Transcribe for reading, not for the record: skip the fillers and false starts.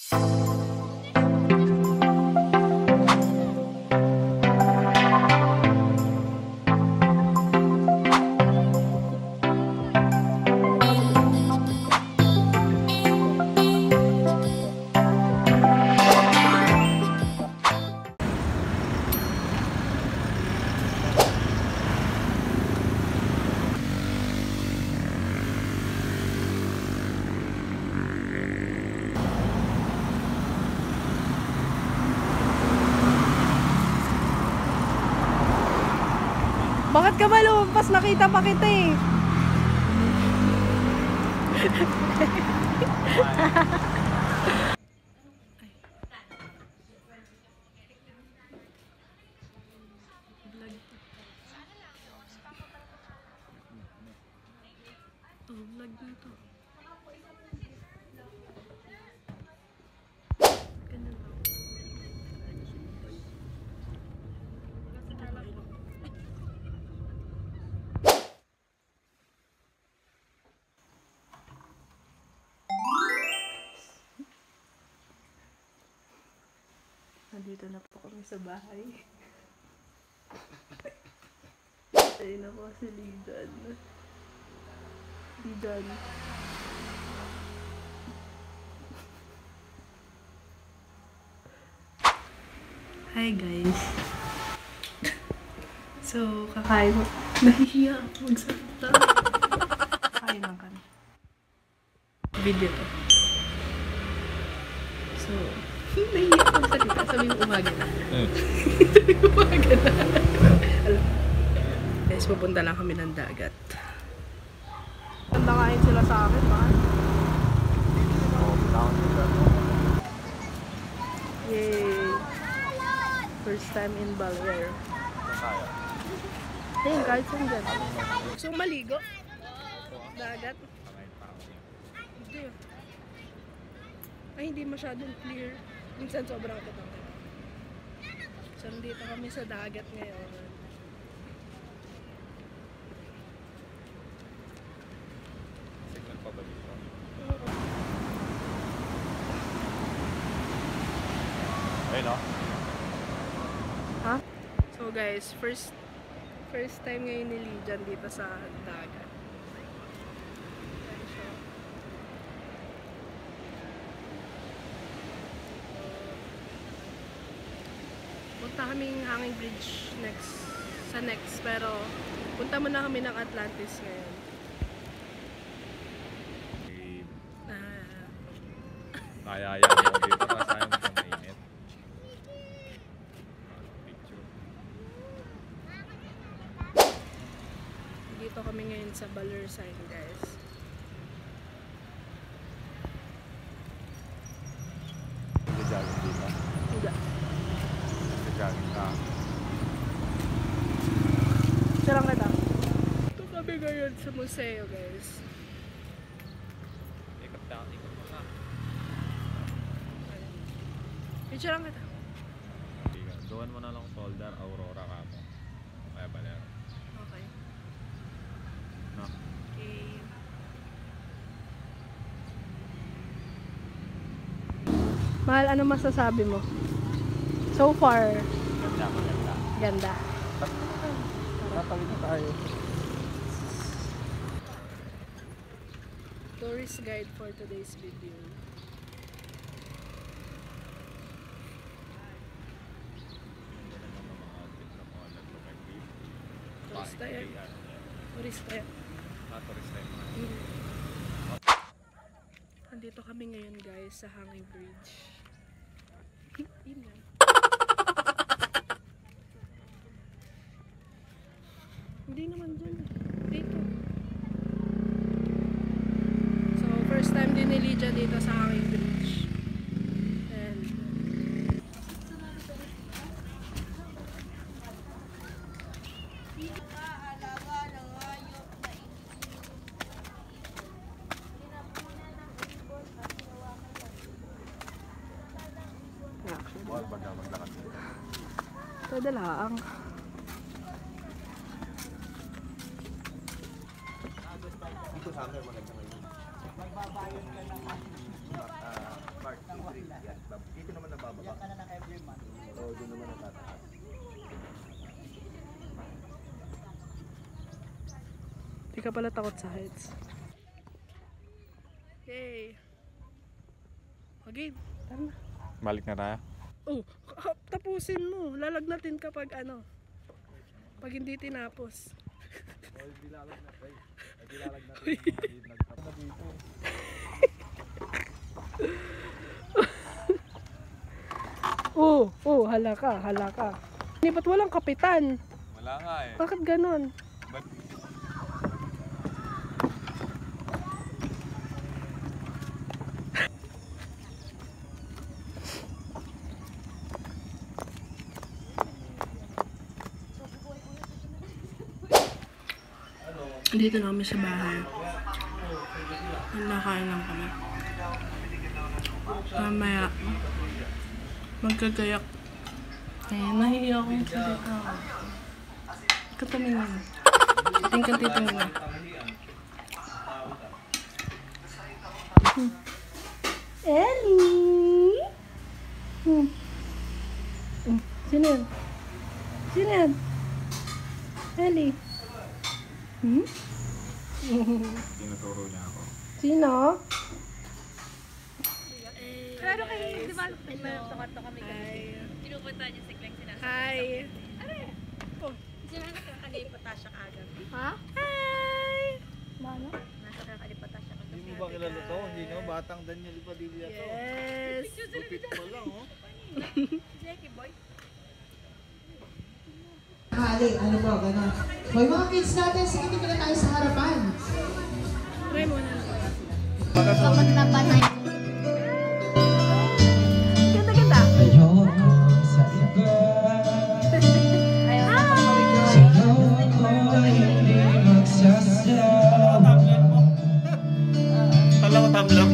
Bakit ka ba lumampas? Nakita pa kita eh. Vlog dito. Nandito na po kami sa bahay. Ayun na po si Lijan. Lijan. Hi guys. So, kakain mo. Nahihiya ako magsalita. Kakain lang kami. Video to. So, nahihiya ako magsalita. Sabi mo umaga na. Sabi mo umaga na. Alam. Guys, pupunta lang kami ng dagat. Nandangayin sila sa akin, ba? Yay! First time in Balwer. Ayun, kahit saan dyan. So, maligo? Dagat? Hindi. Ay, hindi masyadong clear. Minsan sobrang katang. So, nandito kami sa dagat ngayon. No? Ha? So guys, first time ngayon ni Lijan dito sa dagat. Punta kaming Hanging Bridge sa next, pero punta muna kami ng Atlantis ngayon. Kaya yan mo dito kasi sayang sa mainit. Dito kami ngayon sa Balwer sign, guys. Nag-jogging dito? Hindi. Nag-jogging ka? Sarang kita. Ito kami ngayon sa museo, guys. Ikot mo na. Picture lang kita. Doon mo na lang folder, Aurora ka mo. Kaya Balero. Okay. No? Okay. Mahal, ano masasabi mo? So far, Ganda, maganda. ganda. Tatawid na tayo. Tourist guide for today's video. Tourist tayo. Tourist tayo. Tourist tayo. Nandito kami ngayon, guys, sa Hanging Bridge. Yun yan. Hindi naman dyan. Dito. So, first time din ni Lijan dito sa Hanging Bridge. And Bawal baga maglakad dito. pwede lang. Dito sa amin maganda ngayon. Magbabayad ka naman. Part 3. Di ka pala takot sa heights. Yay! Okay, tara na. Balik na tayo. Oh, tapusin mo. Lalagnatin kapag ano. Pag hindi tinapos. Oh, halaka. Hindi, ba't walang kapitan? Wala nga eh. Bakit ganon? Dito na kami sa bahay. Nakain lang kami. Mamaya, magkagayak. Nahihiya akong salita. Katamin na. Tingkan na. Ellie! Sino yan? Ellie? Tinuturo niya ako. Sino? Pero kayo, di ba, may tukot-tukot kami kami. Pinupunta niya si Glenn sinasabi. Hi! Oh. Sinasabi ka kakalipatasya ka agad. Ha? Hi! Mano? Nasa kakalipatasya ka. Hindi mo ba kilala to? Hindi no? Batang Daniel Padilla to. Yes! Lupit pa lang, oh. Jackie boy. Ano po, gano'n. Hoy, mga kids natin, sige, dito na tayo sa harapan. Try mo na. Kapag napanay. Ganda! Ayoko sa iba. Sa'yo ko hindi magsasawa. Kala ko tabla